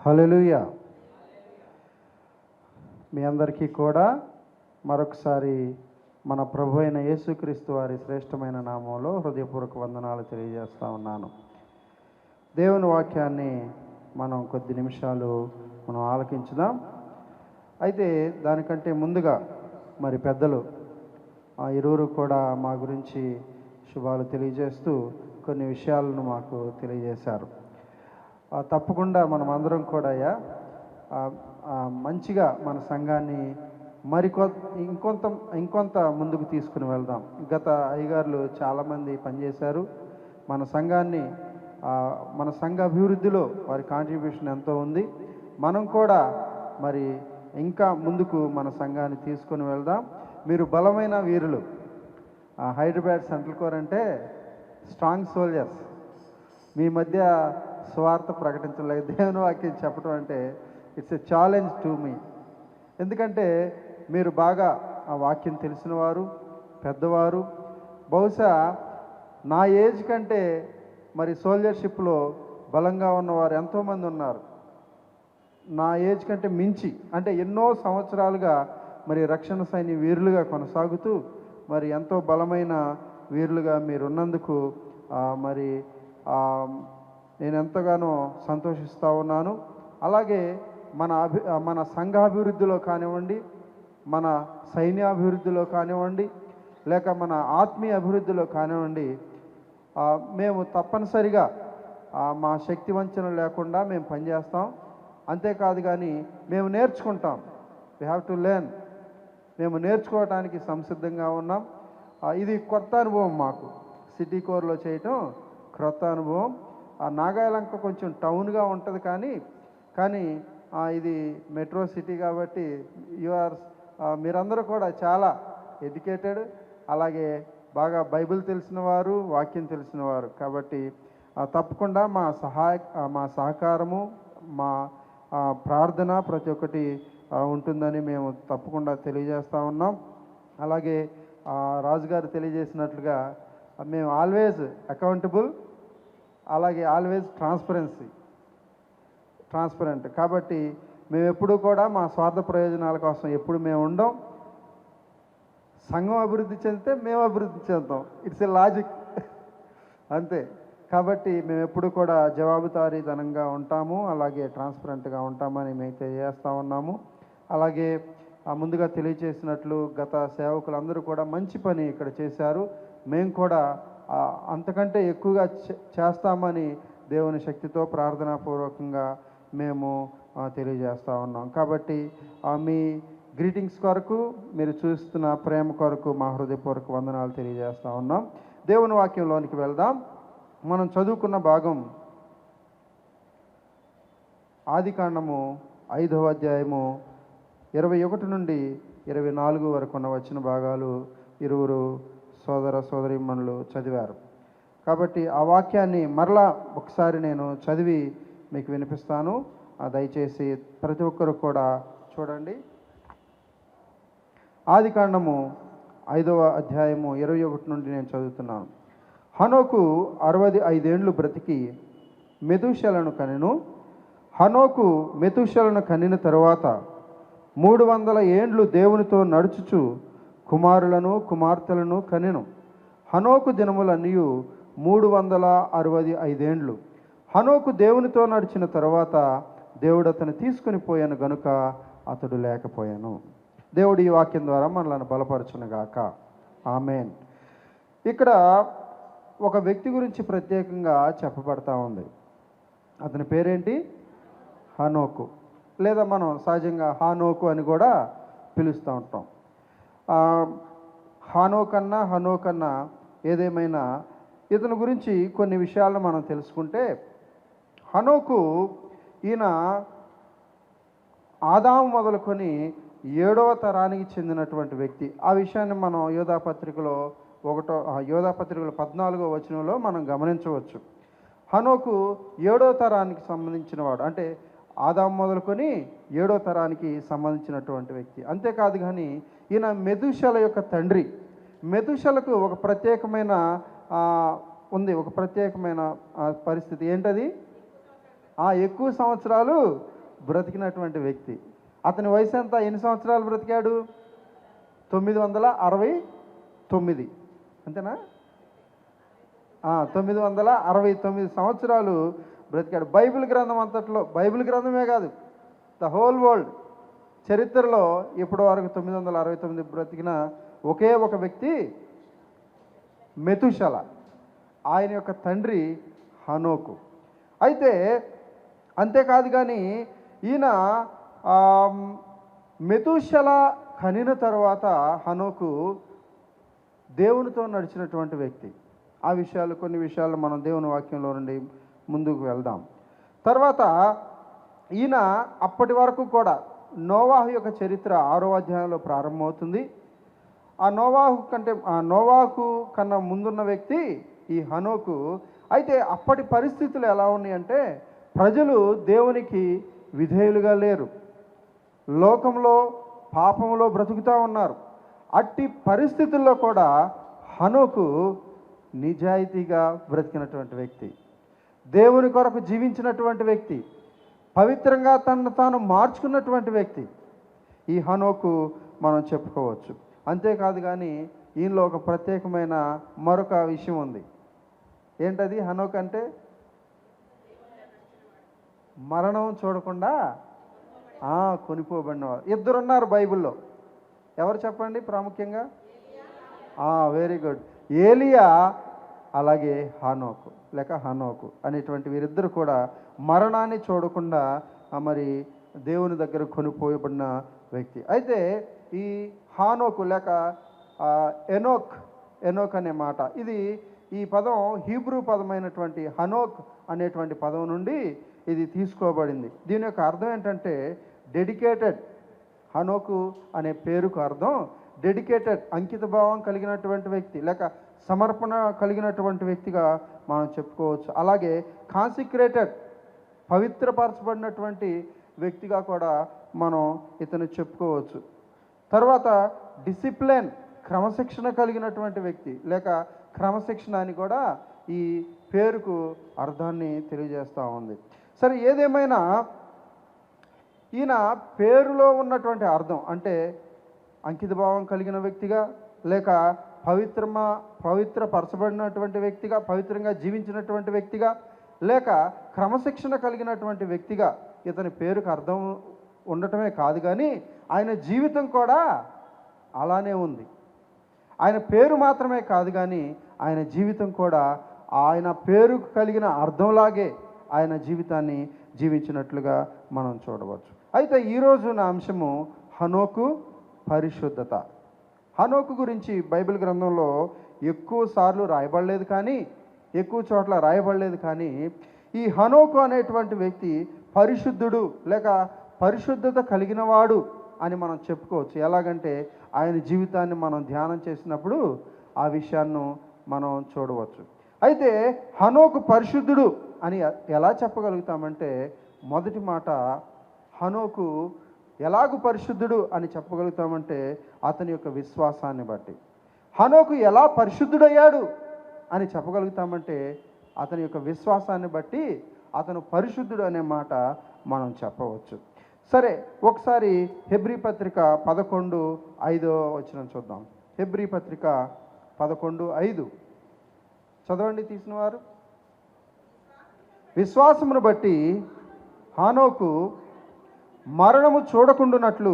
హల్లెలూయా. మీ అందరికీ కూడా మరొకసారి మన ప్రభు అయిన యేసుక్రీస్తు వారి శ్రేష్టమైన నామంలో హృదయపూర్వక వందనాలు తెలియజేస్తా ఉన్నాను. దేవుని వాక్యాన్ని మనం కొద్ది నిమిషాలు మనం ఆలకించుదాం. అయితే దానికంటే ముందుగా మరి పెద్దలు ఇరువురు కూడా మా గురించి శుభాలు తెలియజేస్తూ కొన్ని విషయాలను మాకు తెలియజేశారు. తప్పకుండా మనం అందరం కూడా మంచిగా మన సంఘాన్ని ఇంకొంత ముందుకు తీసుకుని వెళ్దాం. గత అయ్యగారులు చాలామంది పనిచేశారు. మన సంఘాన్ని మన సంఘ అభివృద్ధిలో వారి కాంట్రిబ్యూషన్ ఎంతో ఉంది. మనం కూడా మరి ఇంకా ముందుకు మన సంఘాన్ని తీసుకుని వెళ్దాం. మీరు బలమైన వీరులు. హైదరాబాద్ సెంట్రల్ కోర్ అంటే స్ట్రాంగ్ సోల్జర్స్. మీ మధ్య స్వార్థ ప్రకటించలేదు, దేవుని వాక్యం చెప్పడం అంటే it's a challenge to me. ఎందుకంటే మీరు బాగా ఆ వాక్యం తెలిసిన వారు, పెద్దవారు. బహుశా నా ఏజ్ కంటే మరి సోల్జర్షిప్లో బలంగా ఉన్నవారు ఎంతోమంది ఉన్నారు. నా ఏజ్ కంటే మించి, అంటే ఎన్నో సంవత్సరాలుగా మరి రక్షణ సైన్య వీరులుగా కొనసాగుతూ మరి ఎంతో బలమైన వీరులుగా మీరున్నందుకు మరి నేను ఎంతగానో సంతోషిస్తూ ఉన్నాను. అలాగే మన సంఘ అభివృద్ధిలో కానివ్వండి, మన సైన్యాభివృద్ధిలో కానివ్వండి, లేక మన ఆత్మీయ అభివృద్ధిలో కానివ్వండి, మేము తప్పనిసరిగా మా శక్తి వంచన లేకుండా మేము పనిచేస్తాం. అంతేకాదు కానీ మేము నేర్చుకుంటాం. We have to learn. మేము నేర్చుకోవడానికి సంసిద్ధంగా ఉన్నాం. ఇది కొత్త అనుభవం మాకు. సిటీ కోర్లో చేయటం క్రొత్త అనుభవం. నాగాలంక కొంచెం టౌన్గా ఉంటుంది, కానీ ఇది మెట్రో సిటీ కాబట్టి మీరందరూ కూడా చాలా ఎడ్యుకేటెడ్, అలాగే బాగా బైబిల్ తెలిసిన వారు, వాక్యం తెలిసిన వారు. కాబట్టి తప్పకుండా మా సహకారము, మా ప్రార్థన ప్రతి ఒక్కటి ఉంటుందని మేము తప్పకుండా తెలియజేస్తూ ఉన్నాం. అలాగే రాజుగారు తెలియజేసినట్లుగా మేము ఆల్వేజ్ అకౌంటబుల్, అలాగే ఆల్వేజ్ ట్రాన్స్పరెంట్. కాబట్టి మేము ఎప్పుడూ కూడా మా స్వార్థ ప్రయోజనాల కోసం ఎప్పుడు మేము ఉండం. సంఘం అభివృద్ధి చెందితే మేము అభివృద్ధి చెందుతాం. ఇట్స్ ఎ లాజిక్, అంతే. కాబట్టి మేము ఎప్పుడు కూడా జవాబుదారీతనంగా ఉంటాము, అలాగే ట్రాన్స్పరెంట్గా ఉంటామని మేము తెలియజేస్తూ ఉన్నాము. అలాగే ముందుగా తెలియజేసినట్లు గత సేవకులందరూ కూడా మంచి పని ఇక్కడ చేశారు. మేము కూడా అంతకంటే ఎక్కువగా చేస్తామని దేవుని శక్తితో ప్రార్థనాపూర్వకంగా మేము తెలియజేస్తూ ఉన్నాం. కాబట్టి మీ గ్రీటింగ్స్ కొరకు, మీరు చూస్తున్న ప్రేమ కొరకు మా హృదయపూర్వక వందనాలు తెలియజేస్తూ ఉన్నాం. దేవుని వాక్యంలోనికి వెళ్దాం. మనం చదువుకున్న భాగం ఆదికాండము 5వ అధ్యాయము 21 నుండి 24 వరకు ఉన్న వచ్చిన భాగాలు ఇరువురు సోదర సోదరీమణులు చదివారు. కాబట్టి ఆ వాక్యాన్ని మరలా ఒకసారి నేను చదివి మీకు వినిపిస్తాను. దయచేసి ప్రతి ఒక్కరు కూడా చూడండి. ఆదికాండము 5వ అధ్యాయము 21 నుండి నేను చదువుతున్నాను. హనోకు 65 ఏండ్లు బ్రతికి మెతూషెలను కనెను. హనోకు మెతూషెలను కనిన తరువాత 300 ఏండ్లు దేవునితో నడుచుచు కుమారులను కుమార్తెలను కనెను. హనోకు దినములన్నీ 365 ఏండ్లు. హనోకు దేవునితో నడిచిన తరువాత దేవుడు అతను తీసుకుని పోయాను గనుక అతడు లేకపోయాను. దేవుడు ఈ వాక్యం ద్వారా మనల్ని బలపరచునుగాక. ఆమేన్. ఇక్కడ ఒక వ్యక్తి గురించి ప్రత్యేకంగా చెప్పబడతా ఉంది. అతని పేరేంటి? హనోకు, లేదా మనం సహజంగా హానోకు అని కూడా పిలుస్తూ ఉంటాం. హనోకన్నా ఏదేమైనా ఇతని గురించి కొన్ని విషయాలను మనం తెలుసుకుంటే, హనోకు ఈయన ఆదాము మొదలుకొని 7వ తరానికి చెందినటువంటి వ్యక్తి. ఆ విషయాన్ని మనం యోధాపత్రికలో 14వ వచనంలో మనం గమనించవచ్చు. హనోకు 7వ తరానికి సంబంధించిన వాడు, అంటే ఆదాము మొదలుకొని 7వ తరానికి సంబంధించినటువంటి వ్యక్తి. అంతేకాదు కానీ ఈయన మెతూషెల యొక్క తండ్రి. మెతూషెలకు ఒక ప్రత్యేకమైన పరిస్థితి. ఏంటది? ఎక్కువ సంవత్సరాలు బ్రతికినటువంటి వ్యక్తి. అతని వయసు ఎంత? ఎన్ని సంవత్సరాలు బ్రతికాడు? 969. అంతేనా? 969 సంవత్సరాలు బ్రతికాడు. బైబిల్ గ్రంథం అంతట్లో, బైబిల్ గ్రంథమే కాదు, ద హోల్ వరల్డ్ చరిత్రలో ఇప్పటి వరకు 969 బ్రతికిన ఒకే ఒక వ్యక్తి మెతుషల. ఆయన యొక్క తండ్రి హనోకు. అయితే అంతేకాదు కానీ ఈయన మెతుషల కనిన తర్వాత హనోకు దేవునితో నడిచినటువంటి వ్యక్తి. ఆ విషయాలు, కొన్ని విషయాలు మనం దేవుని వాక్యంలో నుండి ముందుకు వెళ్దాం. తర్వాత ఈయన అప్పటి వరకు కూడా నోవాహు యొక్క చరిత్ర 6వ అధ్యాయంలో ప్రారంభమవుతుంది. ఆ నోవాహు కన్నా ముందున్న వ్యక్తి ఈ హనోకు. అయితే అప్పటి పరిస్థితులు ఎలా ఉన్నాయంటే ప్రజలు దేవునికి విధేయులుగా లేరు, లోకంలో పాపంలో బ్రతుకుతూ ఉన్నారు. అట్టి పరిస్థితుల్లో కూడా హనోకు నిజాయితీగా బ్రతికినటువంటి వ్యక్తి, దేవుని కొరకు జీవించినటువంటి వ్యక్తి, పవిత్రంగా తనను తాను మార్చుకున్నటువంటి వ్యక్తి ఈ హనోకు మనం చెప్పుకోవచ్చు. అంతేకాదు కానీ ఈయనలో ఒక ప్రత్యేకమైన మరొక విషయం ఉంది. ఏంటది? హనోకు అంటే మరణం చూడకుండా కొనిపోబడినవారు. ఇద్దరున్నారు బైబిల్లో. ఎవరు చెప్పండి ప్రాముఖ్యంగా? Very good. ఏలియా అలాగే హనోకు లేక హనోకు అనేటువంటి వీరిద్దరు కూడా మరణాన్ని చూడకుండా మరి దేవుని దగ్గర కొనిపోయబడిన వ్యక్తి. అయితే ఈ హానోకు లేక ఎనోక్ అనే మాట, ఈ పదం హీబ్రూ పదమైనటువంటి హనోక్ అనేటువంటి పదం నుండి ఇది తీసుకోబడింది. దీని యొక్క అర్థం ఏంటంటే డెడికేటెడ్. హనోకు అనే పేరుకు అర్థం డెడికేటెడ్, అంకిత భావం కలిగినటువంటి వ్యక్తి లేక సమర్పణ కలిగినటువంటి వ్యక్తిగా మనం చెప్పుకోవచ్చు. అలాగే కాన్సిక్రేటెడ్, పవిత్రపరచబడినటువంటి వ్యక్తిగా కూడా మనం ఇతను చెప్పుకోవచ్చు. తర్వాత డిసిప్లిన్, క్రమశిక్షణ కలిగినటువంటి వ్యక్తి లేక క్రమశిక్షణ అని కూడా ఈ పేరుకు అర్థాన్ని తెలియజేస్తూ ఉంది. సరే, ఏదేమైనా ఈయన పేరులో ఉన్నటువంటి అర్థం అంటే అంకితభావం కలిగిన వ్యక్తిగా లేక పవిత్రపరచబడినటువంటి వ్యక్తిగా, పవిత్రంగా జీవించినటువంటి వ్యక్తిగా లేక క్రమశిక్షణ కలిగినటువంటి వ్యక్తిగా ఇతని పేరుకు అర్థం ఉండటమే కాదు కానీ ఆయన జీవితం కూడా అలానే ఉంది. ఆయన పేరు మాత్రమే కాదు కానీ ఆయన జీవితం కూడా ఆయన పేరుకు కలిగిన అర్థంలాగే ఆయన జీవితాన్ని జీవించినట్లుగా మనం చూడవచ్చు. అయితే ఈరోజు నా అంశము హనోకు పరిశుద్ధత. హనోకు గురించి బైబిల్ గ్రంథంలో ఎక్కువ సార్లు రాయబడలేదు, కానీ ఎక్కువ చోట్ల రాయబడలేదు. కానీ ఈ హనోకు అనేటువంటి వ్యక్తి పరిశుద్ధుడు లేక పరిశుద్ధత కలిగినవాడు అని మనం చెప్పుకోవచ్చు. ఎలాగంటే ఆయన జీవితాన్ని మనం ధ్యానం చేసినప్పుడు ఆ విషయాన్ని మనం చూడవచ్చు. అయితే హనోకు పరిశుద్ధుడు అని ఎలా చెప్పగలుగుతామంటే మొదటి మాట, హనోకు ఎలాగూ పరిశుద్ధుడు అని చెప్పగలుగుతామంటే అతని యొక్క విశ్వాసాన్ని బట్టి. హనోకు ఎలా పరిశుద్ధుడయ్యాడు అని చెప్పగలుగుతామంటే అతని యొక్క విశ్వాసాన్ని బట్టి అతను పరిశుద్ధుడు అనే మాట మనం చెప్పవచ్చు. సరే, ఒకసారి హెబ్రీ పత్రిక 11:5 చూద్దాం. హెబ్రీ పత్రిక 11:5 చదవండి తీసిన వారు. విశ్వాసమును బట్టి హనోకు మరణము చూడకుండునట్లు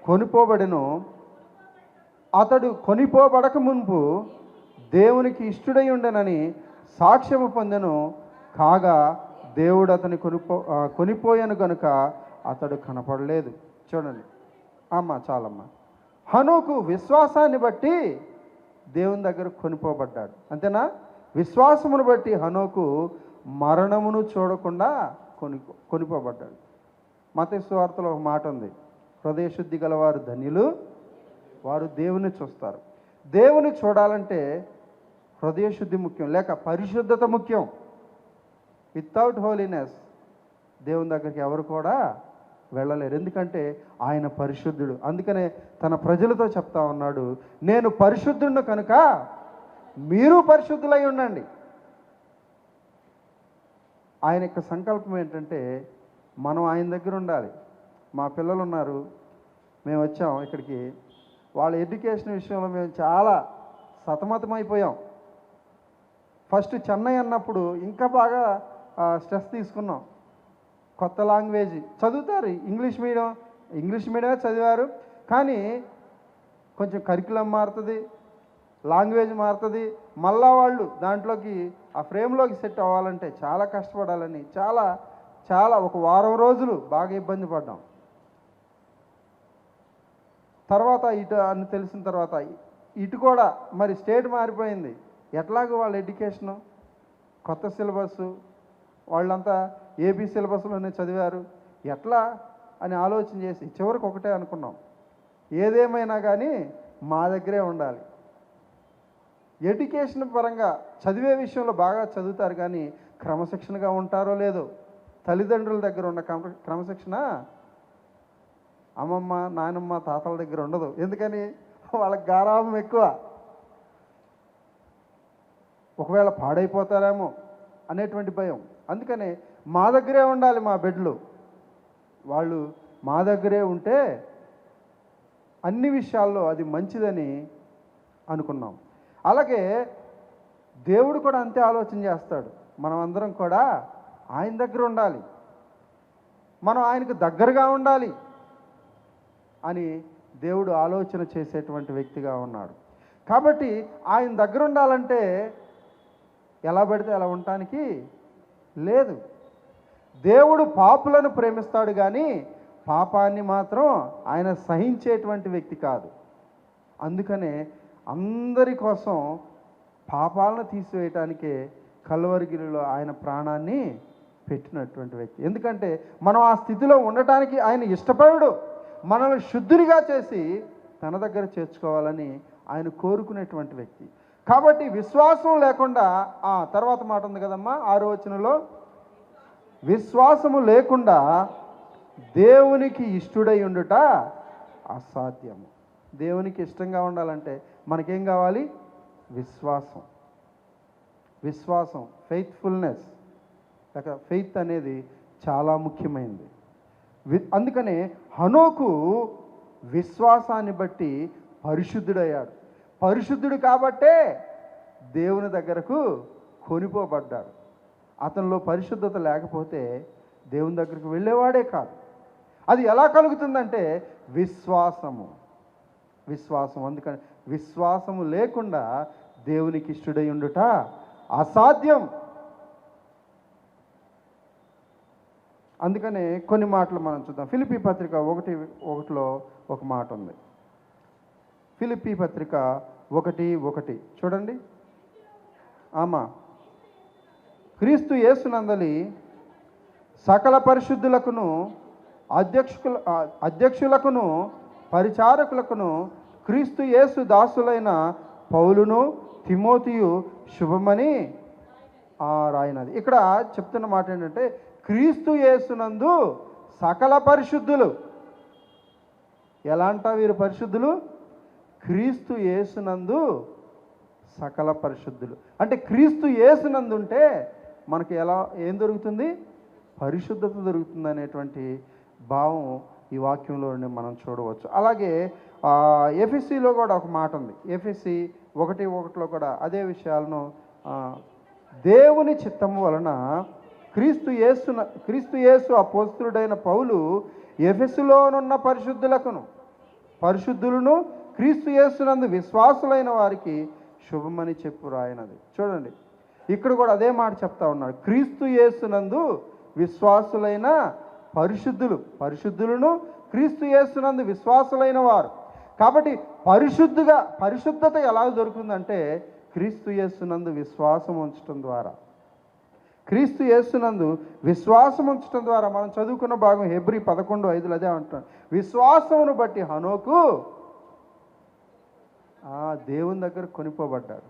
కొనిపోబడెను. అతడు కొనిపోబడక మునుపు దేవునికి ఇష్టుడై ఉండనని సాక్ష్యము పొందెను. కాగా దేవుడు అతని కొనిపోయాను గనుక అతడు కనపడలేదు. చూడండి చాలమ్మా. హనోకు విశ్వాసాన్ని బట్టి దేవుని దగ్గర కొనిపోబడ్డాడు. అంతేనా? విశ్వాసమును బట్టి హనోకు మరణమును చూడకుండా కొనిపోబడ్డాడు. మత్తయి సువార్తలో ఒక మాట ఉంది, హృదయశుద్ధి గలవారు ధన్యులు, వారు దేవుని చూస్తారు. దేవుని చూడాలంటే హృదయశుద్ధి ముఖ్యం లేక పరిశుద్ధత ముఖ్యం. వితౌట్ హోలీనెస్ దేవుని దగ్గరికి ఎవరు కూడా వెళ్ళలేరు. ఎందుకంటే ఆయన పరిశుద్ధుడు. అందుకనే తన ప్రజలతో చెప్తా ఉన్నాడు, నేను పరిశుద్ధుడు కనుక మీరు పరిశుద్ధులై ఉండండి. ఆయన యొక్క సంకల్పం ఏంటంటే మనం ఆయన దగ్గర ఉండాలి. మా పిల్లలు ఉన్నారు, మేము వచ్చాం ఇక్కడికి. వాళ్ళ ఎడ్యుకేషన్ విషయంలో మేము చాలా సతమతమైపోయాం. ఫస్ట్ చెన్నై అన్నప్పుడు ఇంకా బాగా స్ట్రెస్ తీసుకున్నాం. కొత్త లాంగ్వేజ్ చదువుతారు, ఇంగ్లీష్ మీడియమే చదివారు, కానీ కొంచెం కరికులం మారుతుంది, లాంగ్వేజ్ మారుతుంది. మళ్ళా వాళ్ళు దాంట్లోకి ఆ ఫ్రేమ్లోకి సెట్ అవ్వాలంటే చాలా కష్టపడాలని చాలా చాలా ఒక వారం రోజులు బాగా ఇబ్బంది పడ్డాం. తర్వాత ఇటు అని తెలిసిన తర్వాత ఇటు కూడా మరి స్టేట్ మారిపోయింది. ఎట్లాగో వాళ్ళ ఎడ్యుకేషను కొత్త సిలబస్సు, వాళ్ళంతా ఏపీ సిలబస్లోనే చదివారు, ఎట్లా అని ఆలోచన చేసి చివరికి ఒకటే అనుకున్నాం, ఏదేమైనా కానీ మా దగ్గరే ఉండాలి. ఎడ్యుకేషన్ పరంగా చదివే విషయంలో బాగా చదువుతారు, కానీ క్రమశిక్షణగా ఉంటారో లేదో. తల్లిదండ్రుల దగ్గర ఉన్న క్రమశిక్షణ అమ్మమ్మ, నాయనమ్మ, తాతల దగ్గర ఉండదు. ఎందుకని? వాళ్ళకి గారాబం ఎక్కువ. ఒకవేళ పాడైపోతారేమో అనేటువంటి భయం. అందుకనే మా దగ్గరే ఉండాలి మా బెడ్లు. వాళ్ళు మా దగ్గరే ఉంటే అన్ని విషయాల్లో అది మంచిదని అనుకున్నాం. అలాగే దేవుడు కూడా అంతే ఆలోచన చేస్తాడు. మనం అందరం కూడా ఆయన దగ్గర ఉండాలి, మనం ఆయనకు దగ్గరగా ఉండాలి అని దేవుడు ఆలోచన చేసేటువంటి వ్యక్తిగా ఉన్నాడు. కాబట్టి ఆయన దగ్గర ఉండాలంటే ఎలా పడితే అలా ఉండటానికి లేదు. దేవుడు పాపులను ప్రేమిస్తాడు, కానీ పాపాన్ని మాత్రం ఆయన సహించేటువంటి వ్యక్తి కాదు. అందుకనే అందరి కోసం పాపాలను తీసివేయటానికే కల్వరిగిరిలో ఆయన ప్రాణాన్ని పెట్టినటువంటి వ్యక్తి. ఎందుకంటే మనం ఆ స్థితిలో ఉండటానికి ఆయన ఇష్టపడు. మనల్ని శుద్ధునిగా చేసి తన దగ్గర చేర్చుకోవాలని ఆయన కోరుకునేటువంటి వ్యక్తి. కాబట్టి విశ్వాసం లేకుండా తర్వాత మాట ఉంది కదమ్మా 6వ వచనంలో, విశ్వాసము లేకుండా దేవునికి ఇష్టడై ఉండుట అసాధ్యము. దేవునికి ఇష్టంగా ఉండాలంటే మనకేం కావాలి? విశ్వాసం. విశ్వాసం, ఫెయిత్ఫుల్నెస్, లేక ఫెయిత్ అనేది చాలా ముఖ్యమైనది. అందుకనే హనోకు విశ్వాసాన్ని బట్టి పరిశుద్ధుడయ్యాడు. పరిశుద్ధుడు కాబట్టే దేవుని దగ్గరకు కొనిపోబడ్డాడు. అతనిలో పరిశుద్ధత లేకపోతే దేవుని దగ్గరకు వెళ్ళేవాడే కాదు. అది ఎలా కలుగుతుందంటే విశ్వాసము. అందుకని విశ్వాసము లేకుండా దేవునికి ఇష్టడై ఉండుట అసాధ్యం. అందుకనే కొన్ని మాటలు మనం చూద్దాం. ఫిలిప్పీ పత్రిక 1:1 ఒక మాట ఉంది. ఫిలిప్పీ పత్రిక 1:1 చూడండి. క్రీస్తు యేసునందలి సకల పరిశుద్ధులకును అధ్యక్షులకును పరిచారకులకును క్రీస్తు యేసు దాసులైన పౌలును తిమోతియు శుభమని రాయినది. ఇక్కడ చెప్తున్న మాట ఏంటంటే క్రీస్తు యేసునందు సకల పరిశుద్ధులు. ఎలా అంట వీరు పరిశుద్ధులు? క్రీస్తు యేసునందు సకల పరిశుద్ధులు. అంటే క్రీస్తు యేసునందు ఉంటే మనకి ఏం దొరుకుతుంది? పరిశుద్ధత దొరుకుతుంది అనేటువంటి భావం ఈ వాక్యంలో మనం చూడవచ్చు. అలాగే ఎఫెసీలో కూడా ఒక మాట ఉంది. ఎఫెసీ 1:1 కూడా అదే విషయాలను దేవుని చిత్తము వలన క్రీస్తు యేసు అపోస్తలుడైన పౌలు ఎఫెసులోనున్న పరిశుద్ధులను క్రీస్తు యేసునందు విశ్వాసులైన వారికి శుభమని చెప్పు రాయనది. చూడండి, ఇక్కడ కూడా అదే మాట చెప్తా ఉన్నాడు. క్రీస్తు యేసునందు విశ్వాసులైన పరిశుద్ధులను క్రీస్తు యేసునందు విశ్వాసులైన వారు. కాబట్టి పరిశుద్ధత ఎలా దొరుకుతుందంటే క్రీస్తు యేసునందు విశ్వాసం ఉంచడం ద్వారా. క్రీస్తు యేసునందు విశ్వాసం ఉంచడం ద్వారా మనం చదువుకున్న భాగం హెబ్రీ 11:5 అదే అంటాడు. విశ్వాసమును బట్టి హనోకు దేవుని దగ్గర కొనిపోబడ్డాడు.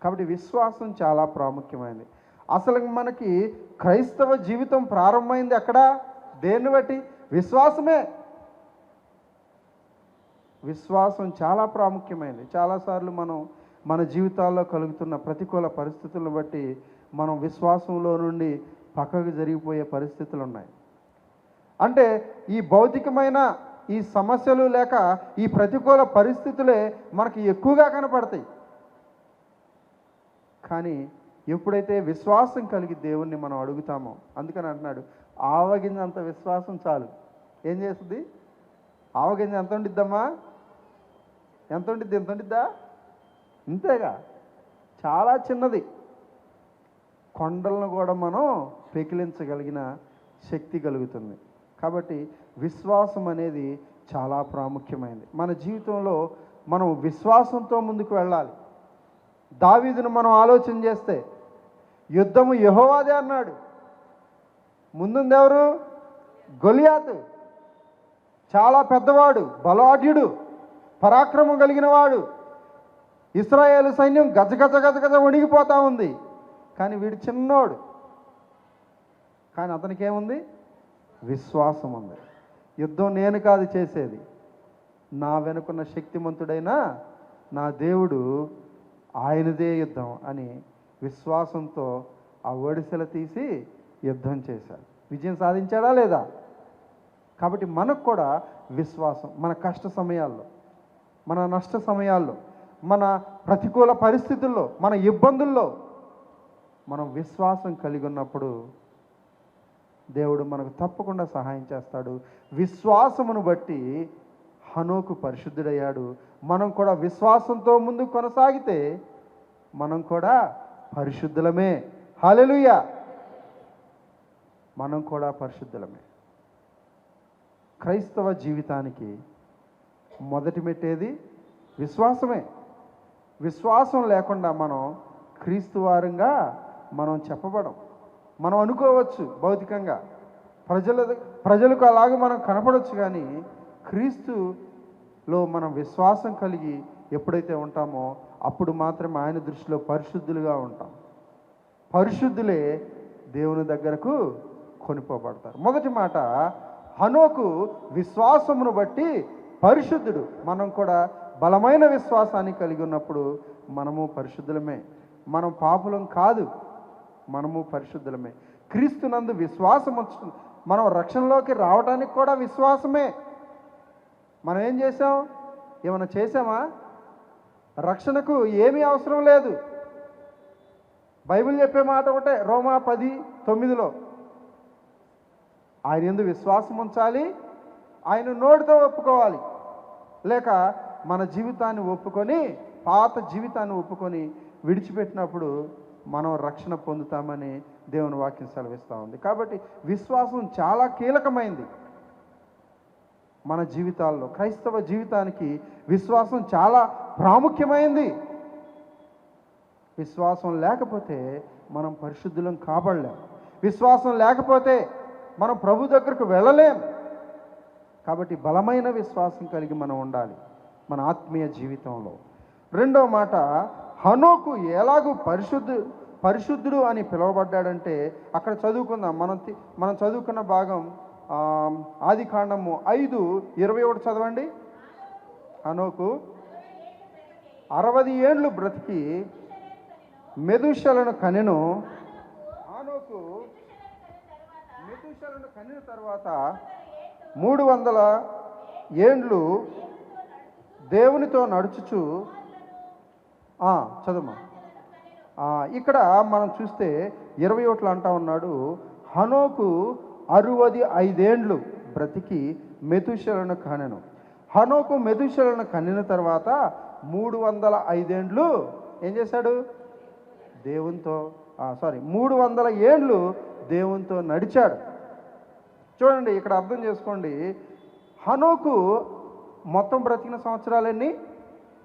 కాబట్టి విశ్వాసం చాలా ప్రాముఖ్యమైనది. అసలు మనకి క్రైస్తవ జీవితం ప్రారంభమైంది అక్కడ దేన్ని బట్టి? విశ్వాసమే. విశ్వాసం చాలా ప్రాముఖ్యమైనది. చాలాసార్లు మనం మన జీవితాల్లో కలుగుతున్న ప్రతికూల పరిస్థితులను బట్టి మనం విశ్వాసంలో నుండి పక్కకు జరిగిపోయే పరిస్థితులు ఉన్నాయి. అంటే ఈ భౌతికమైన ఈ సమస్యలు లేక ఈ ప్రతికూల పరిస్థితులే మనకి ఎక్కువగా కనపడతాయి. కానీ ఎప్పుడైతే విశ్వాసం కలిగి దేవుణ్ణి మనం అడుగుతామో, అందుకని అంటున్నాడు ఆవగింజంత విశ్వాసం చాలు. ఏం చేస్తుంది? ఆవగింజ ఎంత ఉండిద్దమ్మా? ఎంత ఉండిద్ది? ఎంత ఉండిద్దా? ఇంతేగా, చాలా చిన్నది. కొండలను కూడా మనం పెకిలించగలిగిన శక్తి కలుగుతుంది. కాబట్టి విశ్వాసం అనేది చాలా ప్రాముఖ్యమైనది. మన జీవితంలో మనం విశ్వాసంతో ముందుకు వెళ్ళాలి. దావీదును మనం ఆలోచన చేస్తే యుద్ధము యెహోవాదే అన్నాడు. ముందుంది ఎవరు? గొలియాతు. చాలా పెద్దవాడు, బలాఢ్యుడు, పరాక్రమం కలిగిన వాడు. ఇశ్రాయేలు సైన్యం గజగజ గజగజ వణిగిపోతూ ఉంది. కానీ వీడు చిన్నోడు. కానీ అతనికి ఏముంది? విశ్వాసం ఉంది. యుద్ధం నేను కాదు చేసేది, నా వెనుకున్న శక్తిమంతుడైన నా దేవుడు, ఆయనదే యుద్ధం అని విశ్వాసంతో ఆ ఒడిసెలు తీసి యుద్ధం చేశాడు. విజయం సాధించాడా లేదా? కాబట్టి మనకు కూడా విశ్వాసం మన కష్ట సమయాల్లో, మన నష్ట సమయాల్లో, మన ప్రతికూల పరిస్థితుల్లో, మన ఇబ్బందుల్లో మనం విశ్వాసం కలిగి ఉన్నప్పుడు దేవుడు మనకు తప్పకుండా సహాయం చేస్తాడు. విశ్వాసమును బట్టి హనోకు పరిశుద్ధుడయ్యాడు. మనం కూడా విశ్వాసంతో ముందుకు కొనసాగితే మనం కూడా పరిశుద్ధులమే. హల్లెలూయా! మనం కూడా పరిశుద్ధులమే. క్రైస్తవ జీవితానికి మొదటి మెట్టేది విశ్వాసమే. విశ్వాసం లేకుండా మనం క్రీస్తు వారంగా మనం చెప్పబడం. మనం అనుకోవచ్చు భౌతికంగా, ప్రజలకు అలాగే మనం కనపడవచ్చు. కానీ క్రీస్తులో మనం విశ్వాసం కలిగి ఎప్పుడైతే ఉంటామో అప్పుడు మాత్రమే ఆయన దృష్టిలో పరిశుద్ధులుగా ఉంటాం. పరిశుద్ధులే దేవుని దగ్గరకు కొనిపోబడతారు. మొదటి మాట, హనోకు విశ్వాసమును బట్టి పరిశుద్ధుడు. మనం కూడా బలమైన విశ్వాసాన్ని కలిగి ఉన్నప్పుడు మనము పరిశుద్ధులమే. మనం పాపులం కాదు, మనము పరిశుద్ధులమే. క్రీస్తునందు విశ్వాసం మనం రక్షణలోకి రావడానికి కూడా విశ్వాసమే. మనం ఏం చేసాం? ఏమైనా చేసామా? రక్షణకు ఏమీ అవసరం లేదు. బైబిల్ చెప్పే మాట ఒకటే, రోమా 10:9, ఆయన యందు విశ్వాసం ఉంచాలి, ఆయన నోటితో ఒప్పుకోవాలి. లేక మన జీవితాన్ని ఒప్పుకొని, పాత జీవితాన్ని ఒప్పుకొని విడిచిపెట్టినప్పుడు మనం రక్షణ పొందుతామని దేవుని వాక్యం సెలవిస్తూ ఉంది. కాబట్టి విశ్వాసం చాలా కీలకమైంది మన జీవితాల్లో. క్రైస్తవ జీవితానికి విశ్వాసం చాలా ప్రాముఖ్యమైంది. విశ్వాసం లేకపోతే మనం పరిశుద్ధులం కాబడలేం. విశ్వాసం లేకపోతే మనం ప్రభు దగ్గరకు వెళ్ళలేం. కాబట్టి బలమైన విశ్వాసం కలిగి మనం ఉండాలి మన ఆత్మీయ జీవితంలో. రెండవ మాట, హనోకు ఎలాగూ పరిశుద్ధుడు అని పిలువబడ్డాడంటే అక్కడ చదువుకుందాం. మనం చదువుకున్న భాగం ఆదికాండము 5:21 చదవండి. హనోకు 60 ఏండ్లు బ్రతికి మెతూషెలను కనెను. హనోకు మెతూషెలను కనిన తర్వాత 300 ఏండ్లు దేవునితో నడుచుచు చదువు. ఇక్కడ మనం చూస్తే 21 అంటా ఉన్నాడు, హనోకు 65 ఏండ్లు బ్రతికి మెతూషెలను కనెను. హనోకు మెతూషెలను కనిన తర్వాత 305 ఏండ్లు ఏం చేశాడు? దేవునితో 300 ఏండ్లు దేవునితో నడిచాడు. చూడండి, ఇక్కడ అర్థం చేసుకోండి. హనోకు మొత్తం బ్రతికిన సంవత్సరాలన్నీ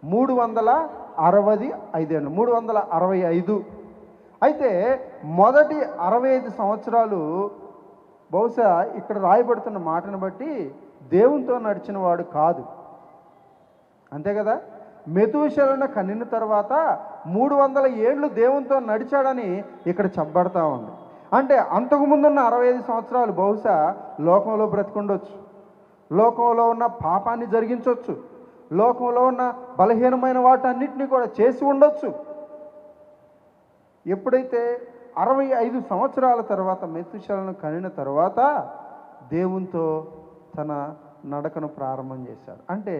365 ఏండ్లు, 365. అయితే మొదటి 65 సంవత్సరాలు బహుశా ఇక్కడ రాయబడుతున్న మాటను బట్టి దేవునితో నడిచిన వాడు కాదు, అంతే కదా. మెతూషెలను కనిన తర్వాత 300 ఏండ్లు దేవునితో నడిచాడని ఇక్కడ చెప్పబడతా ఉంది. అంటే అంతకుముందున్న 65 సంవత్సరాలు బహుశా లోకంలో బ్రతికుండొచ్చు, లోకంలో ఉన్న పాపాన్ని జరిగించవచ్చు, లోకంలో ఉన్న బలహీనమైన వాటన్నిటినీ కూడా చేసి ఉండొచ్చు. ఎప్పుడైతే 65 సంవత్సరాల తర్వాత మెతూషెలను కనిన తర్వాత దేవునితో తన నడకను ప్రారంభం చేశాడు. అంటే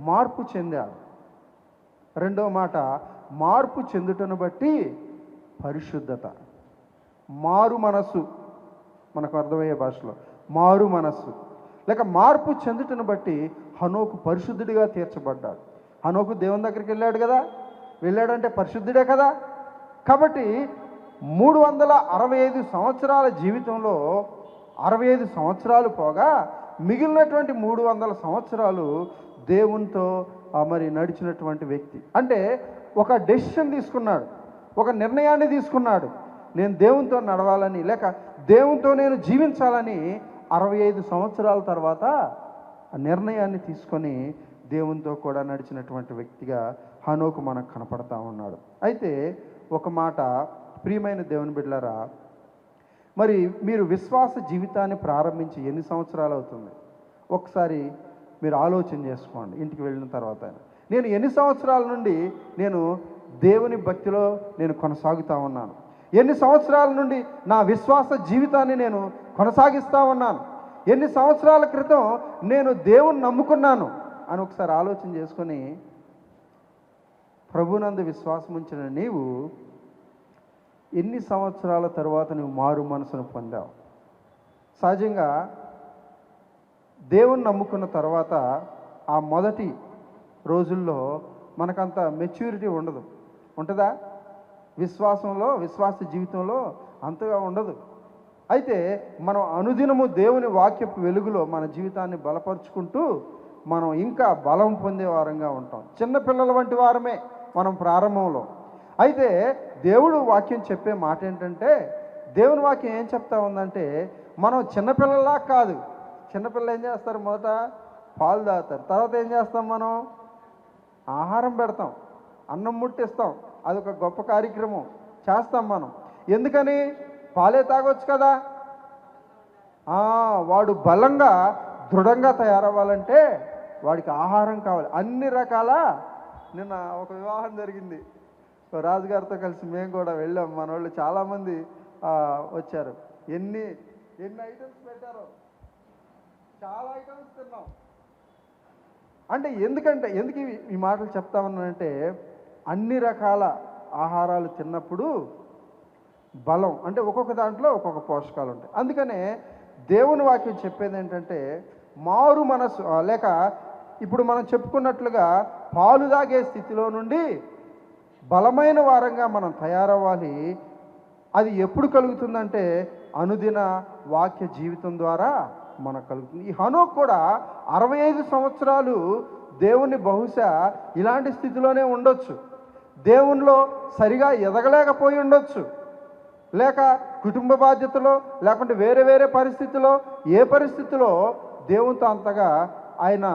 మార్పు చెందాడు. రెండవ మాట, మార్పు చెందుటను బట్టి పరిశుద్ధత, మారు మనస్సు, మనకు అర్థమయ్యే భాషలో మారు మనస్సు లేక మార్పు చెందుటను బట్టి హనోకు పరిశుద్ధుడిగా తీర్చబడ్డాడు. హనోకు దేవుని దగ్గరికి వెళ్ళాడు కదా, వెళ్ళాడంటే పరిశుద్ధుడే కదా. కాబట్టి 365 సంవత్సరాల జీవితంలో 65 సంవత్సరాలు పోగా మిగిలినటువంటి 300 సంవత్సరాలు దేవునితో మరి నడిచినటువంటి వ్యక్తి. అంటే ఒక డెసిషన్ తీసుకున్నాడు, ఒక నిర్ణయాన్ని తీసుకున్నాడు. నేను దేవునితో నడవాలని లేక దేవునితో నేను జీవించాలని 65 సంవత్సరాల తర్వాత ఆ నిర్ణయాన్ని తీసుకొని దేవునితో కూడా నడిచినటువంటి వ్యక్తిగా హనోకు మనకు కనపడతా ఉన్నాడు. అయితే ఒక మాట, ప్రియమైన దేవుని బిడ్డలారా, మరి మీరు విశ్వాస జీవితాన్ని ప్రారంభించి ఎన్ని సంవత్సరాలు అవుతుంది? ఒకసారి మీరు ఆలోచన చేసుకోండి ఇంటికి వెళ్ళిన తర్వాత. నేను ఎన్ని సంవత్సరాల నుండి నేను దేవుని భక్తిలో నేను కొనసాగుతూ ఉన్నాను? ఎన్ని సంవత్సరాల నుండి నా విశ్వాస జీవితాన్ని నేను కొనసాగిస్తూ ఉన్నాను? ఎన్ని సంవత్సరాల క్రితం నేను దేవుని నమ్ముకున్నాను అని ఒకసారి ఆలోచన చేసుకొని, ప్రభునందు విశ్వాసం ఉంచిన నీవు ఎన్ని సంవత్సరాల తర్వాత నువ్వు మారు మనసును పొందావు? సహజంగా దేవుని నమ్ముకున్న తర్వాత ఆ మొదటి రోజుల్లో మనకంత మెచ్యూరిటీ ఉండదు. ఉంటుందా? విశ్వాసంలో, విశ్వాస జీవితంలో అంతగా ఉండదు. అయితే మనం అనుదినము దేవుని వాక్యపు వెలుగులో మన జీవితాన్ని బలపరుచుకుంటూ మనం ఇంకా బలం పొందే వారంగా ఉంటాం. చిన్నపిల్లల వంటి వారమే మనం ప్రారంభంలో. అయితే దేవుడు వాక్యం చెప్పే మాట ఏంటంటే, దేవుని వాక్యం ఏం చెప్తా ఉందంటే, మనం చిన్నపిల్లలా కాదు. చిన్నపిల్లలు ఏం చేస్తారు? మొదట పాలు తాగుతారు, తర్వాత ఏం చేస్తాం? మనం ఆహారం పెడతాం, అన్నం ముట్టిస్తాం. అదొక గొప్ప కార్యక్రమం చేస్తాం మనం. ఎందుకని? పాలే తాగొచ్చు కదా. వాడు బలంగా దృఢంగా తయారవ్వాలంటే వాడికి ఆహారం కావాలి, అన్ని రకాల. నిన్న ఒక వివాహం జరిగింది, రాజుగారితో కలిసి మేము కూడా వెళ్ళాం. మన వాళ్ళు చాలామంది వచ్చారు. ఎన్ని ఐటమ్స్ పెట్టారో, చాలా ఐటమ్స్ తిన్నాం. అంటే ఎందుకు ఈ మాటలు చెప్తా ఉన్నానంటే, అన్ని రకాల ఆహారాలు తిన్నప్పుడు బలం, అంటే ఒక్కొక్క దాంట్లో ఒక్కొక్క పోషకాలు ఉంటాయి. అందుకనే దేవుని వాక్యం చెప్పేది ఏంటంటే, మారు మనసు లేక ఇప్పుడు మనం చెప్పుకున్నట్లుగా పాలు తాగే స్థితిలో నుండి బలమైన వారంగా మనం తయారవ్వాలి. అది ఎప్పుడు కలుగుతుందంటే అనుదిన వాక్య జీవితం ద్వారా మనకు కలుగుతుంది. ఈ హనోకు కూడా 65 సంవత్సరాలు దేవుని బహుశా ఇలాంటి స్థితిలోనే ఉండొచ్చు. దేవునిలో సరిగా ఎదగలేకపోయి ఉండొచ్చు, లేక కుటుంబ బాధ్యతలో, లేకుంటే వేరే వేరే పరిస్థితిలో, ఏ పరిస్థితిలో దేవునితో అంతగా ఆయన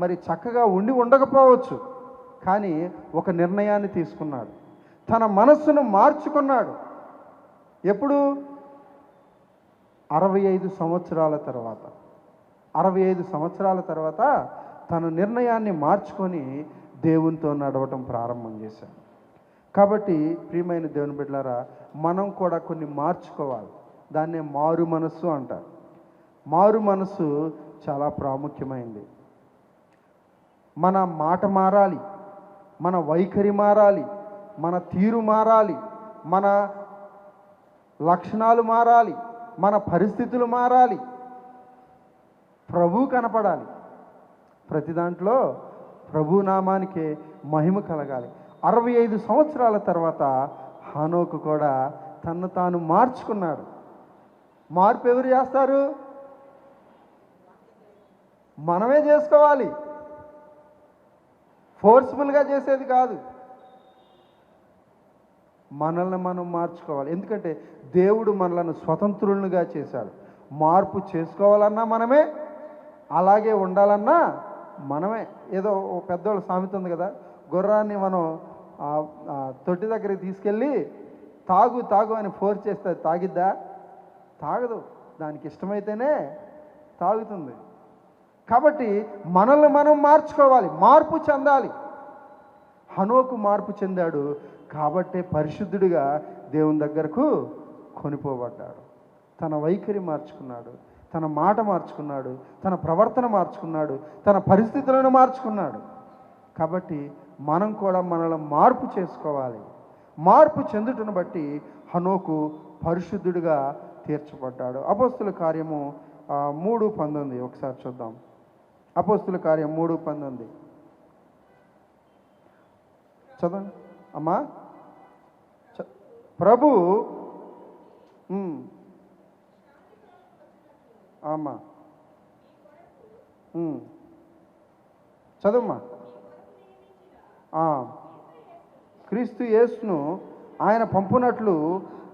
మరి చక్కగా ఉండకపోవచ్చు. కానీ ఒక నిర్ణయాన్ని తీసుకున్నాడు, తన మనస్సును మార్చుకున్నాడు. ఎప్పుడు? 65 సంవత్సరాల తర్వాత. 65 సంవత్సరాల తర్వాత తన నిర్ణయాన్ని మార్చుకొని దేవునితో నడవటం ప్రారంభం చేశాడు. కాబట్టి ప్రియమైన దేవుని బిడ్డలారా, మనం కూడా కొన్ని మార్చుకోవాలి. దాన్నే మారు మనస్సు అంటారు. మారు మనస్సు చాలా ప్రాముఖ్యమైంది. మన మాట మారాలి, మన వైఖరి మారాలి, మన తీరు మారాలి, మన లక్షణాలు మారాలి, మన పరిస్థితులు మారాలి, ప్రభు కనపడాలి. ప్రతి దాంట్లో ప్రభు నామానికే మహిమ కలగాలి. 65 సంవత్సరాల తర్వాత హనోకు కూడా తన్ను తాను మార్చుకున్నాడు. మార్పు ఎవరు చేస్తారు? మనమే చేసుకోవాలి. ఫోర్స్ఫుల్గా చేసేది కాదు, మనల్ని మనం మార్చుకోవాలి. ఎందుకంటే దేవుడు మనలను స్వతంత్రులుగా చేశాడు. మార్పు చేసుకోవాలన్నా మనమే, అలాగే ఉండాలన్నా మనమే. ఏదో పెద్దవాళ్ళు సామెత ఉంది కదా, గుర్రాన్ని మనం తొట్టి దగ్గరికి తీసుకెళ్ళి తాగు తాగు అని ఫోర్స్ చేస్తే తాగిద్దా? తాగదు. దానికి ఇష్టమైతేనే తాగుతుంది. కాబట్టి మనల్ని మనం మార్చుకోవాలి, మార్పు చెందాలి. హనోకు మార్పు చెందాడు కాబట్టే పరిశుద్ధుడిగా దేవుని దగ్గరకు కొనిపోబడ్డాడు. తన వైఖరి మార్చుకున్నాడు, తన మాట మార్చుకున్నాడు, తన ప్రవర్తన మార్చుకున్నాడు, తన పరిస్థితులను మార్చుకున్నాడు. కాబట్టి మనం కూడా మనలో మార్పు చేసుకోవాలి. మార్పు చెందుటను బట్టి హనోకు పరిశుద్ధుడిగా తీర్చబడ్డాడు. అపోస్తుల కార్యము 3:19 ఒకసారి చూద్దాం. అపోస్తుల కార్యం 3:19 చదవండి అమ్మా. ప్రభు అమ్మా చదవమ్మా. క్రీస్తు యేసును ఆయన పంపునట్లు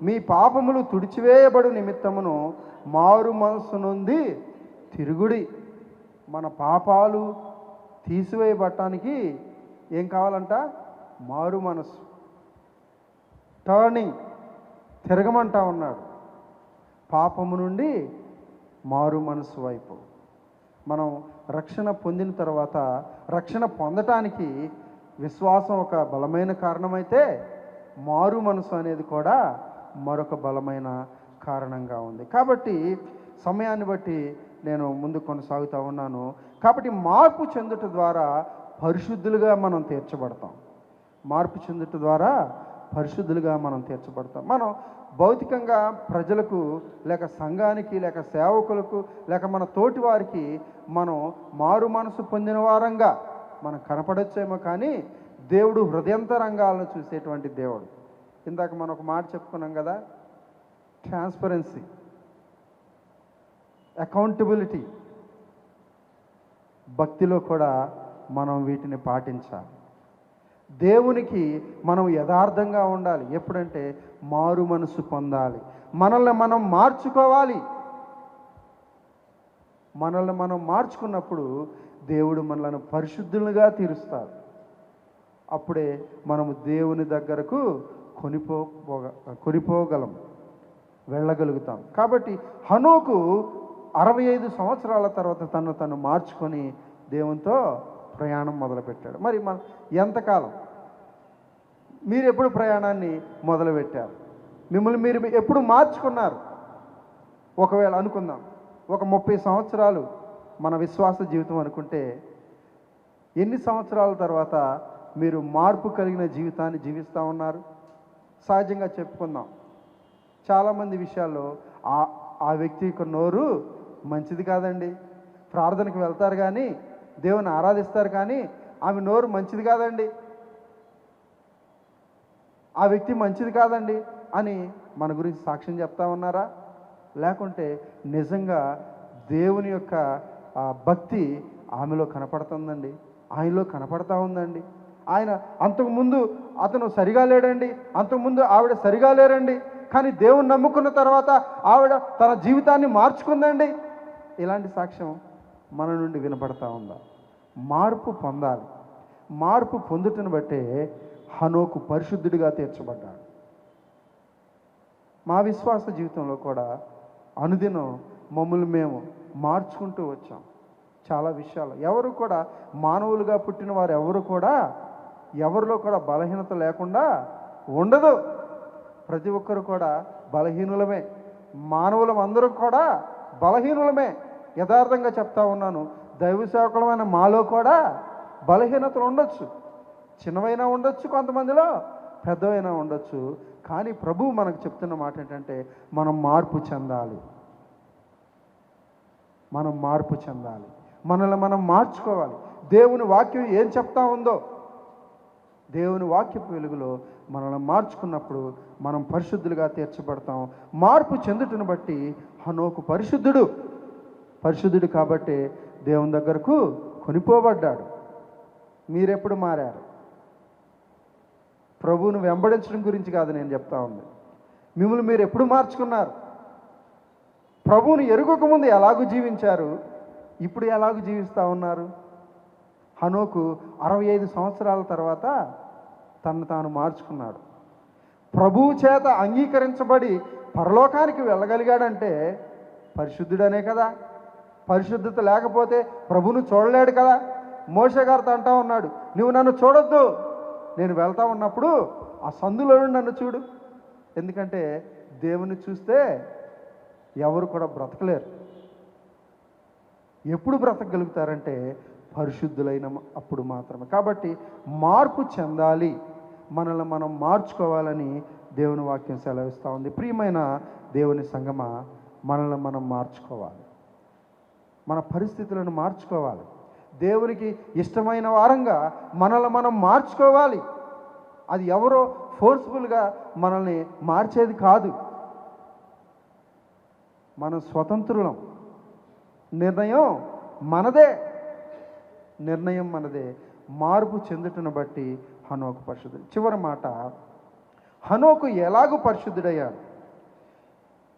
మీ పాపములు తుడిచివేయబడు నిమిత్తమును మారు మనసు నుండి తిరుగుడి. మన పాపాలు తీసివేయబడటానికి ఏం కావాలంట? మారు మనసు, టర్నింగ్, తిరగమంటా ఉన్నాడు. పాపము నుండి మారు మనసు వైపు. మనం రక్షణ పొందిన తర్వాత రక్షణ పొందటానికి విశ్వాసం ఒక బలమైన కారణమైతే మారు మనసు అనేది కూడా మరొక బలమైన కారణంగా ఉంది. కాబట్టి సమయాన్ని బట్టి నేను ముందు కొనసాగుతూ ఉన్నాను. కాబట్టి మార్పు చెందుట ద్వారా పరిశుద్ధులుగా మనం తీర్చబడతాం. మార్పు చెందుట ద్వారా పరిశుద్ధులుగా మనం తీర్చబడతాం. మనం భౌతికంగా ప్రజలకు లేక సంఘానికి లేక సేవకులకు లేక మన తోటి వారికి మనం మారు మనసు పొందిన వారంగా మనం కనపడచ్చేమో, కానీ దేవుడు హృదయంతరంగాలను చూసేటువంటి దేవుడు. ఇందాక మనం ఒక మాట చెప్పుకున్నాం కదా, ట్రాన్స్పరెన్సీ, అకౌంటబిలిటీ. భక్తిలో కూడా మనం వీటిని పాటించాలి. దేవునికి మనం యథార్థంగా ఉండాలి. ఎప్పుడంటే మారు మనసు పొందాలి. మనల్ని మనం మార్చుకోవాలి. మనల్ని మనం మార్చుకున్నప్పుడు దేవుడు మనలను పరిశుద్ధులుగా అప్పుడే మనము దేవుని దగ్గరకు కొనిపోగలం, వెళ్ళగలుగుతాం. కాబట్టి హనోకు 65 సంవత్సరాల తర్వాత తను మార్చుకొని దేవునితో ప్రయాణం మొదలుపెట్టాడు. మరి మన ఎంతకాలం మీరు ఎప్పుడు ప్రయాణాన్ని మొదలుపెట్టారు? మిమ్మల్ని మీరు ఎప్పుడు మార్చుకున్నారు? ఒకవేళ అనుకుందాం, ఒక 30 సంవత్సరాలు మన విశ్వాస జీవితం అనుకుంటే, ఎన్ని సంవత్సరాల తర్వాత మీరు మార్పు కలిగిన జీవితాన్ని జీవిస్తూ ఉన్నారు? సహజంగా చెప్పుకుందాం, చాలామంది విషయాల్లో ఆ వ్యక్తి యొక్క నోరు మంచిది కాదండి. ప్రార్థనకు వెళ్తారు కానీ, దేవుని ఆరాధిస్తారు కానీ ఆమె నోరు మంచిది కాదండి, ఆ వ్యక్తి మంచిది కాదండి అని మన గురించి సాక్ష్యం చెప్తా ఉన్నారా? లేకుంటే నిజంగా దేవుని యొక్క భక్తి ఆమెలో కనపడుతుందండి, ఆయనలో కనపడతా ఉందండి. ఆయన అంతకుముందు అతను సరిగా లేడండి, అంతకుముందు ఆవిడ సరిగా లేరండి, కానీ దేవుని నమ్ముకున్న తర్వాత ఆవిడ తన జీవితాన్ని మార్చుకుందండి. ఇలాంటి సాక్ష్యం మన నుండి వినపడతా ఉందా? మార్పు పొందాలి. మార్పు పొందుటను బట్టే హనోకు పరిశుద్ధుడిగా తీర్చబడ్డాడు. మా విశ్వాస జీవితంలో కూడా అనుదినం మమ్మల్ని మేము మార్చుకుంటూ వచ్చాం. చాలా విషయాలు ఎవరు కూడా, మానవులుగా పుట్టిన వారు ఎవరిలో కూడా బలహీనత లేకుండా ఉండదు. ప్రతి ఒక్కరు కూడా బలహీనులమే. మానవులం అందరూ కూడా బలహీనులమే. యథార్థంగా చెప్తా ఉన్నాను, దైవ సేవకులమైన మాలో కూడా బలహీనతలు ఉండొచ్చు. చిన్నవైనా ఉండొచ్చు, కొంతమందిలో పెద్దవైనా ఉండొచ్చు. కానీ ప్రభువు మనకు చెప్తున్న మాట ఏంటంటే, మనం మార్పు చెందాలి. మనల్ని మనం మార్చుకోవాలి. దేవుని వాక్యం ఏం చెప్తా ఉందో, దేవుని వాక్యపు వెలుగులో మనల్ని మార్చుకున్నప్పుడు మనం పరిశుద్ధులుగా తీర్చబడతాం. మార్పు చెందుటను బట్టి హనోకు పరిశుద్ధుడు కాబట్టి దేవుని దగ్గరకు కొనిపోబడ్డాడు. మీరెప్పుడు మారారు? ప్రభువును వెంబడించడం గురించి కాదు నేను చెప్తా ఉంది, మిమ్మల్ని మీరు ఎప్పుడు మార్చుకున్నారు? ప్రభువును ఎరుగకముందు ఎలాగూ జీవించారు, ఇప్పుడు ఎలాగూ జీవిస్తూ ఉన్నారు? హనోకు 65 సంవత్సరాల తర్వాత తను తాను మార్చుకున్నాడు. ప్రభువు చేత అంగీకరించబడి పరలోకానికి వెళ్ళగలిగాడంటే పరిశుద్ధుడనే కదా. పరిశుద్ధత లేకపోతే ప్రభువును చూడలేడు కదా. మోషే గారితో అంటా ఉన్నాడు, నువ్వు నన్ను చూడొద్దు, నేను వెళ్తా ఉన్నప్పుడు ఆ సందులో నన్ను చూడు. ఎందుకంటే దేవుని చూస్తే ఎవరు కూడా బ్రతకలేరు. ఎప్పుడు బ్రతకగలుగుతారంటే పరిశుద్ధులైన అప్పుడు మాత్రమే. కాబట్టి మార్పు చెందాలి, మనల్ని మనం మార్చుకోవాలని దేవుని వాక్యం సెలవిస్తూ ఉంది. ప్రియమైన దేవుని సంగమా, మనల్ని మనం మార్చుకోవాలి, మన పరిస్థితులను మార్చుకోవాలి, దేవునికి ఇష్టమైన వారంగా మనల్ని మనం మార్చుకోవాలి. అది ఎవరో ఫోర్స్ఫుల్గా మనల్ని మార్చేది కాదు. మనం స్వతంత్రులం, నిర్ణయం మనదే, నిర్ణయం మనదే. మార్పు చెందుటను బట్టి హనోకు పరిశుద్ధుడు. చివరి మాట, హనోకు ఎలాగూ పరిశుద్ధుడయ్యాడు.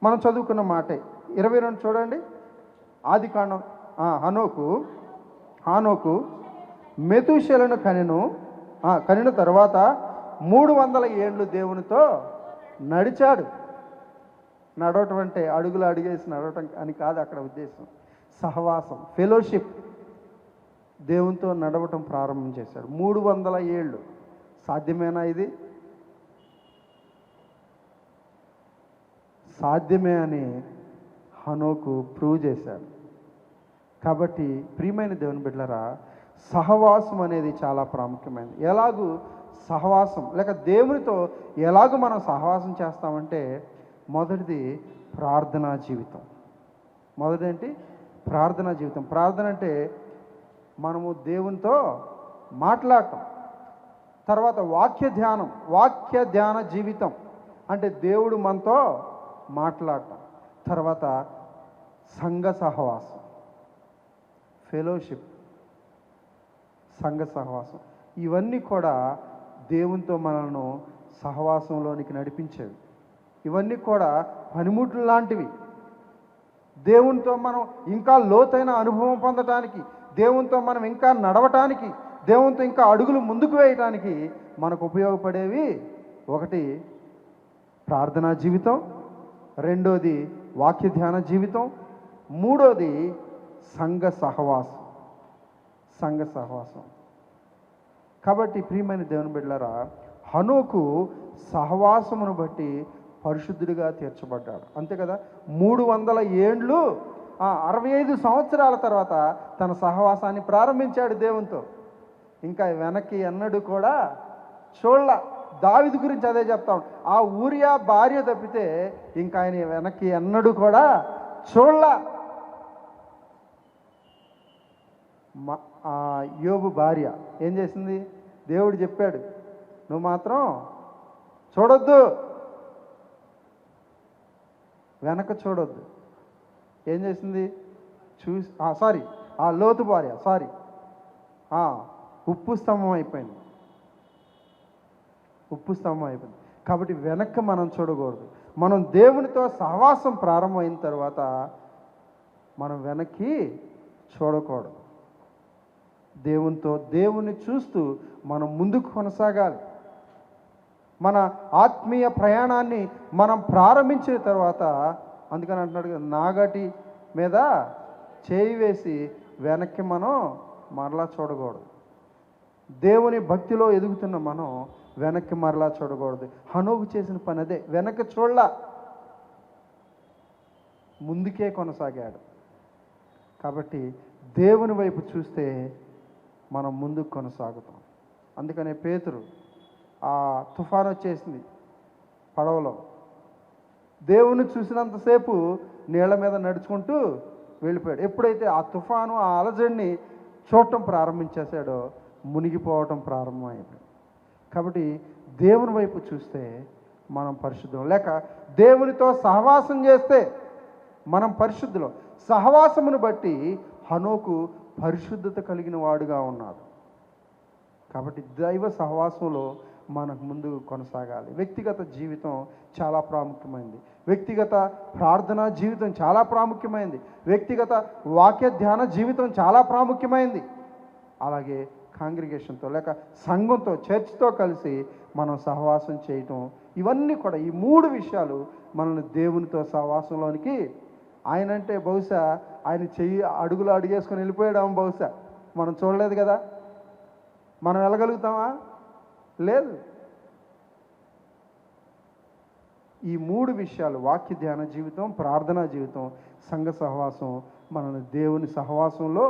మనం చదువుకున్న మాటే 22 చూడండి. ఆదికాండం. హనోకు మెతూషెలను కనిన తర్వాత 300 ఏండ్లు దేవునితో నడిచాడు. నడవటం అంటే అడుగులు అడిగేసి నడవటం అని కాదు అక్కడ ఉద్దేశం. సహవాసం, ఫెలోషిప్, దేవునితో నడవటం ప్రారంభం చేశాడు. 300 ఏళ్ళు. సాధ్యమేనా ఇది? సాధ్యమే అని హనోకు ప్రూవ్ చేశాడు. కాబట్టి ప్రియమైన దేవుని బిడ్డలారా, సహవాసం అనేది చాలా ప్రాముఖ్యమైనది. ఎలాగూ సహవాసం లేక దేవునితో ఎలాగూ మనం సహవాసం చేస్తామంటే, మొదటిది ప్రార్థనా జీవితం. మొదటి ప్రార్థనా జీవితం. ప్రార్థన అంటే మనము దేవునితో మాట్లాడటం. తర్వాత వాక్య ధ్యాన జీవితం అంటే దేవుడు మనతో మాట్లాడటం. తర్వాత సంఘ సహవాసం, ఫెలోషిప్, సంఘ సహవాసం. ఇవన్నీ కూడా దేవునితో మనల్ని సహవాసంలోనికి నడిపించేవి. ఇవన్నీ కూడా పనిముట్లు లాంటివి. దేవునితో మనం ఇంకా లోతైన అనుభవం పొందటానికి, దేవునితో మనం ఇంకా నడవటానికి, దేవునితో ఇంకా అడుగులు ముందుకు వేయటానికి మనకు ఉపయోగపడేవి. ఒకటి ప్రార్థనా జీవితం, రెండోది వాక్య ధ్యాన జీవితం, మూడోది సంఘ సహవాసం. కాబట్టి ప్రియమైన దేవుని బిడ్డలారా, హనోకు సహవాసమును బట్టి పరిశుద్ధుడిగా తీర్చబడ్డాడు. అంతే కదా. 300 ఏండ్లు 65 సంవత్సరాల తర్వాత తన సహవాసాన్ని ప్రారంభించాడు దేవునితో. ఇంకా వెనక్కి ఎన్నడూ కూడా చూడలా. దావీదు గురించి అదే చెప్తాం. ఆ ఊరియా భార్య తప్పితే ఇంకా ఆయన వెనక్కి ఎన్నడూ కూడా చూడలా. యోబు భార్య ఏం చేసింది? దేవుడు చెప్పాడు, నువ్వు మాత్రం చూడొద్దు, వెనక చూడొద్దు. ఏం చేసింది? లోతు భార్య ఉప్పు స్తంభం అయిపోయింది. కాబట్టి వెనక్కి మనం చూడకూడదు. మనం దేవునితో సహవాసం ప్రారంభమైన తర్వాత మనం వెనక్కి చూడకూడదు. దేవుని చూస్తూ మనం ముందుకు కొనసాగాలి. మన ఆత్మీయ ప్రయాణాన్ని మనం ప్రారంభించిన తర్వాత, అందుకని అంటున్నాడు కదా, నాగటి మీద చేయి వేసి వెనక్కి మనం మరలా చూడకూడదు. దేవుని భక్తిలో ఎదుగుతున్న మనం వెనక్కి మరలా చూడకూడదు. హనోకు చేసిన పని అదే. వెనక్కి చూడలా, ముందుకే కొనసాగాడు. కాబట్టి దేవుని వైపు చూస్తే మనం ముందుకు కొనసాగుతాం. అందుకనే పేతురు తుఫాను వచ్చేసింది పడవలో, దేవుని చూసినంతసేపు నీళ్ల మీద నడుచుకుంటూ వెళ్ళిపోయాడు. ఎప్పుడైతే ఆ తుఫాను ఆ అలజడిని చూడటం ప్రారంభించేశాడో మునిగిపోవటం ప్రారంభమైంది. కాబట్టి దేవుని వైపు చూస్తే మనం పరిశుద్ధం, లేక దేవునితో సహవాసం చేస్తే మనం పరిశుద్ధులం. సహవాసమును బట్టి హనోకు పరిశుద్ధత కలిగిన వాడుగా ఉన్నాడు. కాబట్టి దైవ సహవాసంలో మనకు ముందు కొనసాగాలి. వ్యక్తిగత జీవితం చాలా ప్రాముఖ్యమైనది. వ్యక్తిగత ప్రార్థనా జీవితం చాలా ప్రాముఖ్యమైనది. వ్యక్తిగత వాక్య ధ్యాన జీవితం చాలా ప్రాముఖ్యమైనది. అలాగే కాంగ్రిగేషన్తో లేక సంఘంతో, చర్చ్తో కలిసి మనం సహవాసం చేయటం, ఇవన్నీ కూడా ఈ 3 విషయాలు మనల్ని దేవునితో సహవాసంలోనికి, ఆయన అంటే బహుశా ఆయన చెయ్యి అడుగులు అడిగేసుకొని వెళ్ళిపోయాడాము. బహుశా మనం చూడలేదు కదా. మనం వెళ్ళగలుగుతామా? లేదు. ఈ 3 విషయాలు, వాక్య ధ్యాన జీవితం, ప్రార్థనా జీవితం, సంఘ సహవాసం, మనల్ని దేవుని సహవాసంలో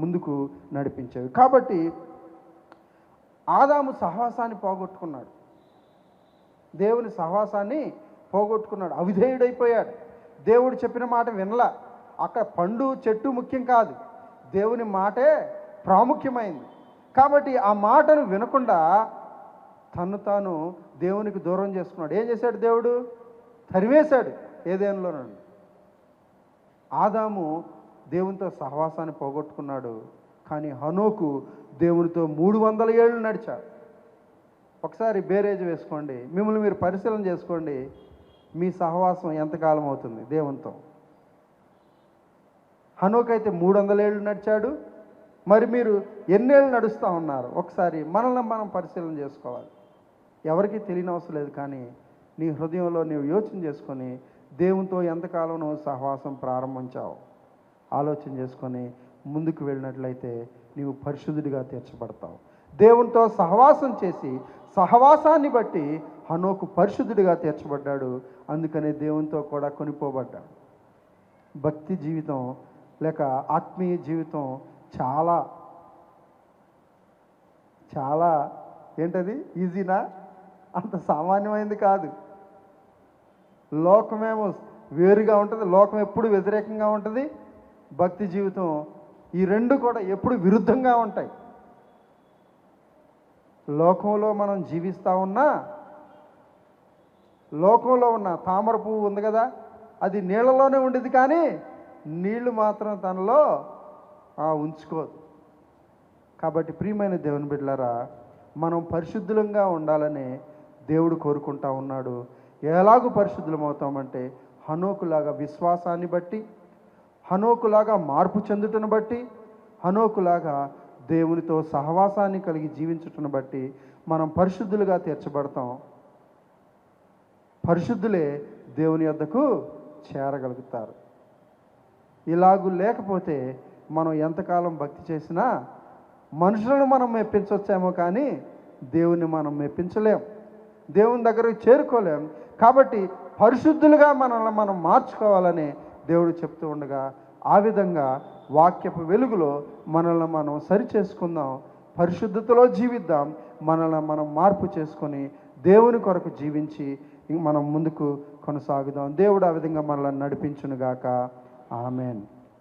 ముందుకు నడిపించేవి. కాబట్టి ఆదాము సహవాసాన్ని పోగొట్టుకున్నాడు, దేవుని సహవాసాన్ని పోగొట్టుకున్నాడు, అవిధేయుడైపోయాడు. దేవుడు చెప్పిన మాట వినలా. అక్కడ పండు చెట్టు ముఖ్యం కాదు, దేవుని మాటే ప్రాముఖ్యమైంది. కాబట్టి ఆ మాటను వినకుండా తను తాను దేవునికి దూరం చేసుకున్నాడు. ఏం చేశాడు? దేవుడు తరివేశాడు ఏదేనులో నుండి. ఆదాము దేవునితో సహవాసాన్ని పోగొట్టుకున్నాడు, కానీ హనోకు దేవునితో 300 ఏళ్ళు నడిచాడు. ఒకసారి బేరేజ్ వేసుకోండి, మిమ్మల్ని మీరు పరిశీలన చేసుకోండి, మీ సహవాసం ఎంతకాలం అవుతుంది దేవునితో? హనోకు అయితే 300 ఏళ్ళు నడిచాడు. మరి మీరు ఎన్నేళ్ళు నడుస్తూ ఉన్నారు? ఒకసారి మనల్ని మనం పరిశీలన చేసుకోవాలి. ఎవరికి తెలియని అవసరం లేదు, కానీ నీ హృదయంలో నీవు యోచన చేసుకొని దేవునితో ఎంతకాలం నువ్వు సహవాసం ప్రారంభించావు ఆలోచన చేసుకొని ముందుకు వెళ్ళినట్లయితే నీవు పరిశుద్ధుడిగా తీర్చబడతావు. దేవునితో సహవాసం చేసి సహవాసాన్ని బట్టి హనోకు పరిశుద్ధుడిగా తీర్చబడ్డాడు. అందుకనే దేవునితో కూడా కొనిపోబడ్డాడు. భక్తి జీవితం లేక ఆత్మీయ జీవితం చాలా చాలా ఏంటది? ఈజీనా? అంత సామాన్యమైంది కాదు. లోకమేమో వేరుగా ఉంటుంది, లోకం ఎప్పుడు వ్యతిరేకంగా ఉంటుంది. భక్తి జీవితం ఈ రెండు కూడా ఎప్పుడు విరుద్ధంగా ఉంటాయి. లోకంలో మనం జీవిస్తూ ఉన్నా, లోకంలో ఉన్న తామర పువ్వు ఉంది కదా, అది నీళ్ళలోనే ఉండేది, కానీ నీళ్లు మాత్రం తనలో ఉంచుకోదు. కాబట్టి ప్రియమైన దేవుని బిడ్డలారా, మనం పరిశుద్ధులంగా ఉండాలని దేవుడు కోరుకుంటా ఉన్నాడు. ఎలాగూ పరిశుద్ధులం అవుతామంటే హనోకులాగా విశ్వాసాన్ని బట్టి, హనోకులాగా మార్పు చెందుటను బట్టి, హనోకులాగా దేవునితో సహవాసాన్ని కలిగి జీవించుటను బట్టి మనం పరిశుద్ధులుగా తీర్చబడతాం. పరిశుద్ధులే దేవుని యొద్దకు చేరగలుగుతారు. ఇలాగూ లేకపోతే మనం ఎంతకాలం భక్తి చేసినా మనుషులను మనం మెప్పించవచ్చేమో, కానీ దేవుని మనం మెప్పించలేం, దేవుని దగ్గరకు చేరుకోలేం. కాబట్టి పరిశుద్ధులుగా మనల్ని మనం మార్చుకోవాలని దేవుడు చెప్తూ ఉండగా, ఆ విధంగా వాక్యపు వెలుగులో మనల్ని మనం సరిచేసుకుందాం, పరిశుద్ధతలో జీవిద్దాం, మనల్ని మనం మార్పు చేసుకొని దేవుని కొరకు జీవించి మనం ముందుకు కొనసాగుదాం. దేవుడు ఆ విధంగా మనల్ని నడిపించునుగాక. ఆమెన్.